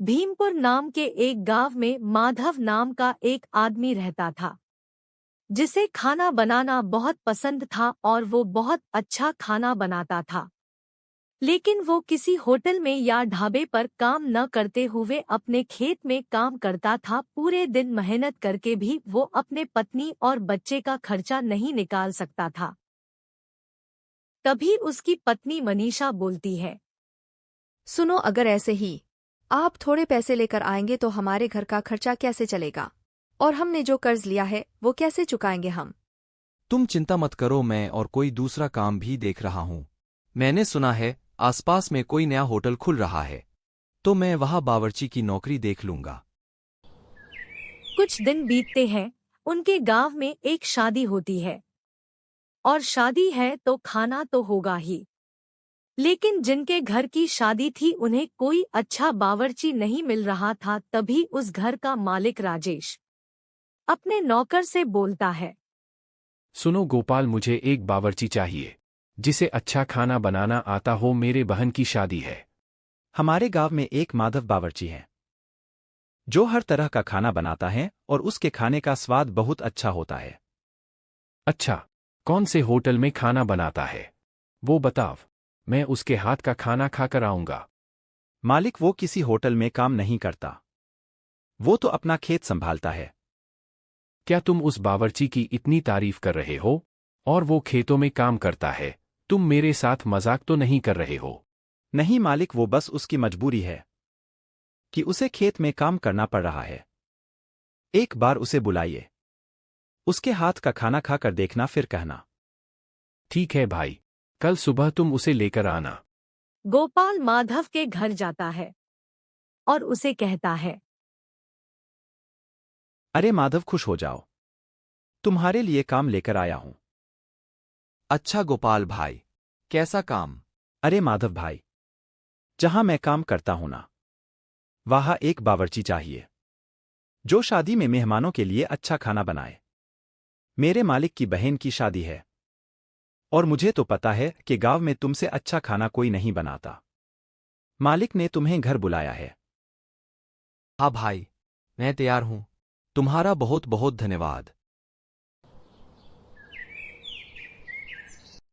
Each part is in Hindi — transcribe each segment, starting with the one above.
भीमपुर नाम के एक गांव में माधव नाम का एक आदमी रहता था, जिसे खाना बनाना बहुत पसंद था और वो बहुत अच्छा खाना बनाता था। लेकिन वो किसी होटल में या ढाबे पर काम न करते हुए अपने खेत में काम करता था। पूरे दिन मेहनत करके भी वो अपने पत्नी और बच्चे का खर्चा नहीं निकाल सकता था। तभी उसकी पत्नी मनीषा बोलती है, सुनो, अगर ऐसे ही आप थोड़े पैसे लेकर आएंगे तो हमारे घर का खर्चा कैसे चलेगा? और हमने जो कर्ज लिया है वो कैसे चुकाएंगे हम? तुम चिंता मत करो, मैं और कोई दूसरा काम भी देख रहा हूँ। मैंने सुना है आसपास में कोई नया होटल खुल रहा है, तो मैं वहाँ बावर्ची की नौकरी देख लूंगा। कुछ दिन बीतते हैं। उनके गांव में एक शादी होती है, और शादी है तो खाना तो होगा ही। लेकिन जिनके घर की शादी थी उन्हें कोई अच्छा बावर्ची नहीं मिल रहा था। तभी उस घर का मालिक राजेश अपने नौकर से बोलता है, सुनो गोपाल, मुझे एक बावर्ची चाहिए जिसे अच्छा खाना बनाना आता हो। मेरे बहन की शादी है। हमारे गांव में एक माधव बावर्ची है, जो हर तरह का खाना बनाता है और उसके खाने का स्वाद बहुत अच्छा होता है। अच्छा, कौन से होटल में खाना बनाता है वो बताओ, मैं उसके हाथ का खाना खाकर आऊंगा। मालिक, वो किसी होटल में काम नहीं करता, वो तो अपना खेत संभालता है। क्या तुम उस बावर्ची की इतनी तारीफ कर रहे हो और वो खेतों में काम करता है? तुम मेरे साथ मजाक तो नहीं कर रहे हो? नहीं मालिक, वो बस उसकी मजबूरी है कि उसे खेत में काम करना पड़ रहा है। एक बार उसे बुलाइए, उसके हाथ का खाना खाकर देखना, फिर कहना। ठीक है भाई, कल सुबह तुम उसे लेकर आना। गोपाल माधव के घर जाता है और उसे कहता है, अरे माधव, खुश हो जाओ, तुम्हारे लिए काम लेकर आया हूं। अच्छा गोपाल भाई, कैसा काम? अरे माधव भाई, जहां मैं काम करता हूं ना, वहां एक बावर्ची चाहिए जो शादी में मेहमानों के लिए अच्छा खाना बनाए। मेरे मालिक की बहन की शादी है, और मुझे तो पता है कि गांव में तुमसे अच्छा खाना कोई नहीं बनाता। मालिक ने तुम्हें घर बुलाया है। हाँ भाई, मैं तैयार हूँ। तुम्हारा बहुत बहुत धन्यवाद।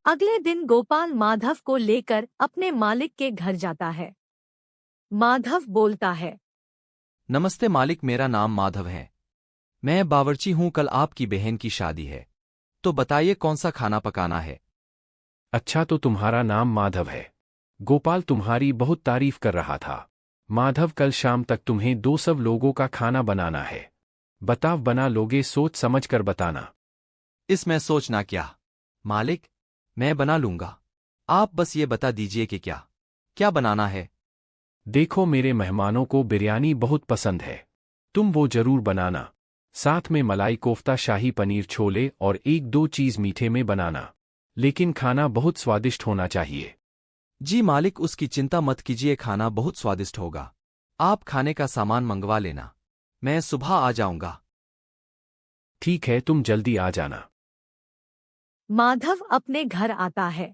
अगले दिन गोपाल माधव को लेकर अपने मालिक के घर जाता है। माधव बोलता है, नमस्ते मालिक, मेरा नाम माधव है। मैं बावर्ची हूँ। कल आपकी बहन की शादी है, तो बताइए कौन सा खाना पकाना है। अच्छा, तो तुम्हारा नाम माधव है। गोपाल तुम्हारी बहुत तारीफ कर रहा था। माधव, कल शाम तक तुम्हें 200 लोगों का खाना बनाना है। बताव, बना लोगे? सोच समझ कर बताना। इसमें सोचना क्या मालिक, मैं बना लूंगा। आप बस ये बता दीजिए कि क्या क्या बनाना है। देखो, मेरे मेहमानों को बिरयानी बहुत पसंद है, तुम वो जरूर बनाना। साथ में मलाई कोफ्ता, शाही पनीर, छोले और 1-2 चीज मीठे में बनाना। लेकिन खाना बहुत स्वादिष्ट होना चाहिए। जी मालिक, उसकी चिंता मत कीजिए, खाना बहुत स्वादिष्ट होगा। आप खाने का सामान मंगवा लेना, मैं सुबह आ जाऊंगा। ठीक है, तुम जल्दी आ जाना। माधव अपने घर आता है,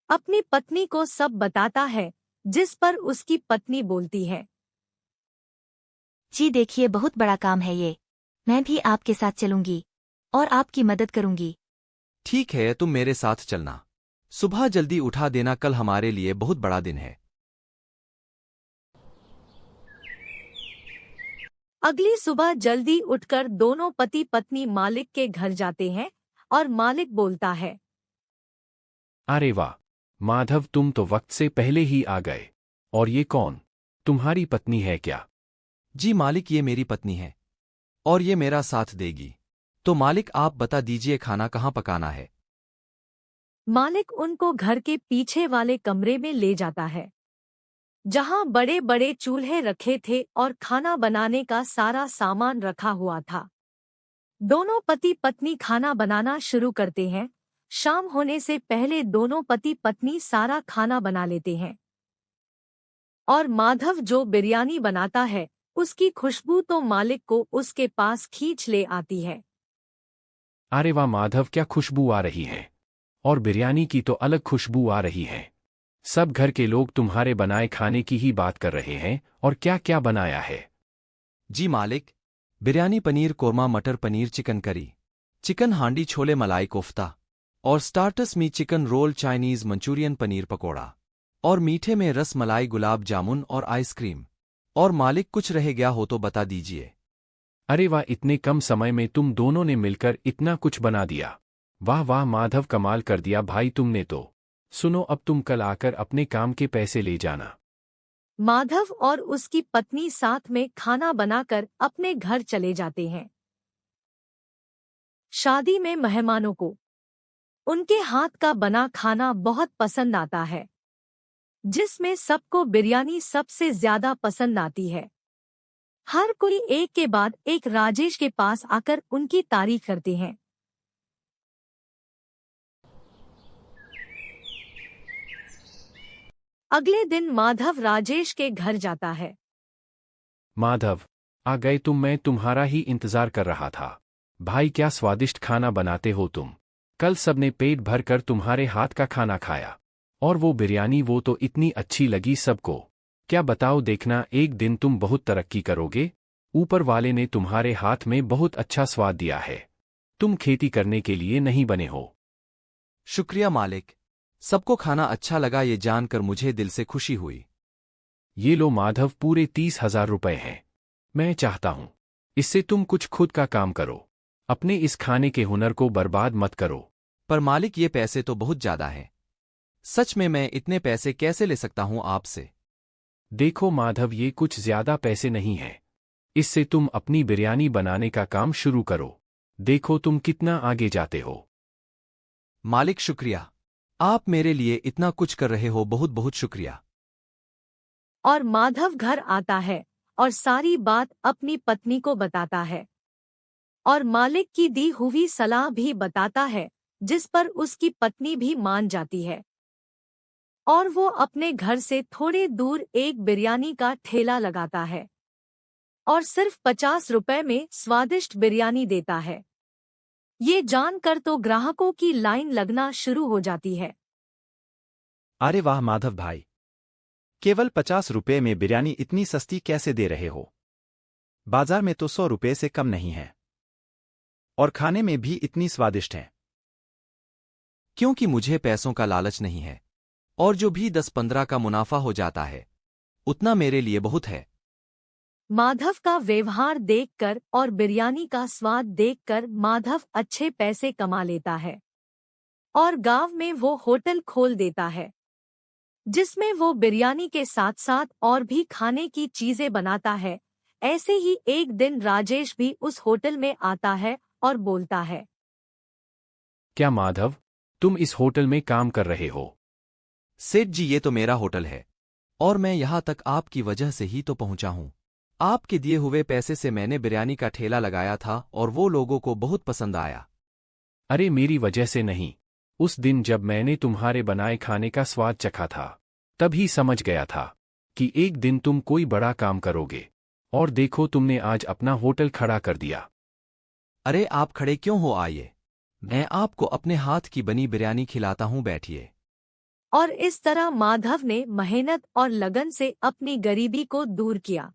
अपनी पत्नी को सब बताता है, जिस पर उसकी पत्नी बोलती है, जी देखिए, बहुत बड़ा काम है ये। मैं भी आपके साथ चलूंगी और आपकी मदद करूंगी। ठीक है, तुम मेरे साथ चलना। सुबह जल्दी उठा देना, कल हमारे लिए बहुत बड़ा दिन है। अगली सुबह जल्दी उठकर दोनों पति पत्नी मालिक के घर जाते हैं और मालिक बोलता है, अरे वाह माधव, तुम तो वक्त से पहले ही आ गए। और ये कौन? तुम्हारी पत्नी है क्या? जी मालिक, ये मेरी पत्नी है और ये मेरा साथ देगी। तो मालिक, आप बता दीजिए खाना कहाँ पकाना है। मालिक उनको घर के पीछे वाले कमरे में ले जाता है, जहां बड़े बड़े चूल्हे रखे थे और खाना बनाने का सारा सामान रखा हुआ था। दोनों पति पत्नी खाना बनाना शुरू करते हैं। शाम होने से पहले दोनों पति पत्नी सारा खाना बना लेते हैं, और माधव जो बिरयानी बनाता है उसकी खुशबू तो मालिक को उसके पास खींच ले आती है। अरे वाह माधव, क्या खुशबू आ रही है! और बिरयानी की तो अलग खुशबू आ रही है। सब घर के लोग तुम्हारे बनाए खाने की ही बात कर रहे हैं और क्या क्या बनाया है। जी मालिक, बिरयानी, पनीर कोरमा, मटर पनीर, चिकन करी, चिकन हांडी, छोले, मलाई कोफ्ता और स्टार्टर्स में chicken roll, Chinese Manchurian, paneer pakora और मीठे में रस मलाई, गुलाब जामुन और आइसक्रीम। और मालिक कुछ रह गया हो तो बता दीजिए। अरे वाह, इतने कम समय में तुम दोनों ने मिलकर इतना कुछ बना दिया। वाह वाह माधव, कमाल कर दिया भाई तुमने तो। सुनो, अब तुम कल आकर अपने काम के पैसे ले जाना। माधव और उसकी पत्नी साथ में खाना बनाकर अपने घर चले जाते हैं। शादी में मेहमानों को उनके हाथ का बना खाना बहुत पसंद आता है, जिसमें सबको बिरयानी सबसे ज्यादा पसंद आती है। हर कोई एक के बाद एक राजेश के पास आकर उनकी तारीफ करते हैं। अगले दिन माधव राजेश के घर जाता है। माधव, आ गए तुम, मैं तुम्हारा ही इंतजार कर रहा था। भाई क्या स्वादिष्ट खाना बनाते हो तुम। कल सबने पेट भर कर तुम्हारे हाथ का खाना खाया, और वो बिरयानी, वो तो इतनी अच्छी लगी सबको। क्या बताओ, देखना एक दिन तुम बहुत तरक्की करोगे। ऊपर वाले ने तुम्हारे हाथ में बहुत अच्छा स्वाद दिया है। तुम खेती करने के लिए नहीं बने हो। शुक्रिया मालिक, सबको खाना अच्छा लगा ये जानकर मुझे दिल से खुशी हुई। ये लो माधव, पूरे 30,000 रुपए हैं। मैं चाहता हूं इससे तुम कुछ खुद का काम करो। अपने इस खाने के हुनर को बर्बाद मत करो। पर मालिक, ये पैसे तो बहुत ज्यादा हैं। सच में मैं इतने पैसे कैसे ले सकता हूं आपसे? देखो माधव, ये कुछ ज्यादा पैसे नहीं हैं। इससे तुम अपनी बिरयानी बनाने का काम शुरू करो। देखो तुम कितना आगे जाते हो। मालिक शुक्रिया, आप मेरे लिए इतना कुछ कर रहे हो, बहुत बहुत शुक्रिया। और माधव घर आता है और सारी बात अपनी पत्नी को बताता है और मालिक की दी हुई सलाह भी बताता है, जिस पर उसकी पत्नी भी मान जाती है। और वो अपने घर से थोड़े दूर एक बिरयानी का ठेला लगाता है और सिर्फ 50 रुपए में स्वादिष्ट बिरयानी देता है। ये जानकर तो ग्राहकों की लाइन लगना शुरू हो जाती है। अरे वाह माधव भाई, केवल 50 रुपए में बिरयानी इतनी सस्ती कैसे दे रहे हो? बाजार में तो 100 रुपए से कम नहीं है, और खाने में भी इतनी स्वादिष्ट है। क्योंकि मुझे पैसों का लालच नहीं है, और जो भी 10-15 का मुनाफा हो जाता है उतना मेरे लिए बहुत है। माधव का व्यवहार देखकर और बिरयानी का स्वाद देखकर माधव अच्छे पैसे कमा लेता है और गांव में वो होटल खोल देता है, जिसमें वो बिरयानी के साथ साथ और भी खाने की चीजें बनाता है। ऐसे ही एक दिन राजेश भी उस होटल में आता है और बोलता है, क्या माधव, तुम इस होटल में काम कर रहे हो? सेठ जी, ये तो मेरा होटल है और मैं यहाँ तक आपकी वजह से ही तो पहुँचा हूँ। आपके दिए हुए पैसे से मैंने बिरयानी का ठेला लगाया था और वो लोगों को बहुत पसंद आया। अरे मेरी वजह से नहीं, उस दिन जब मैंने तुम्हारे बनाए खाने का स्वाद चखा था तभी समझ गया था कि एक दिन तुम कोई बड़ा काम करोगे। और देखो तुमने आज अपना होटल खड़ा कर दिया। अरे आप खड़े क्यों हो, आइए, मैं आपको अपने हाथ की बनी बिरयानी खिलाता हूँ, बैठिए। और इस तरह माधव ने मेहनत और लगन से अपनी गरीबी को दूर किया।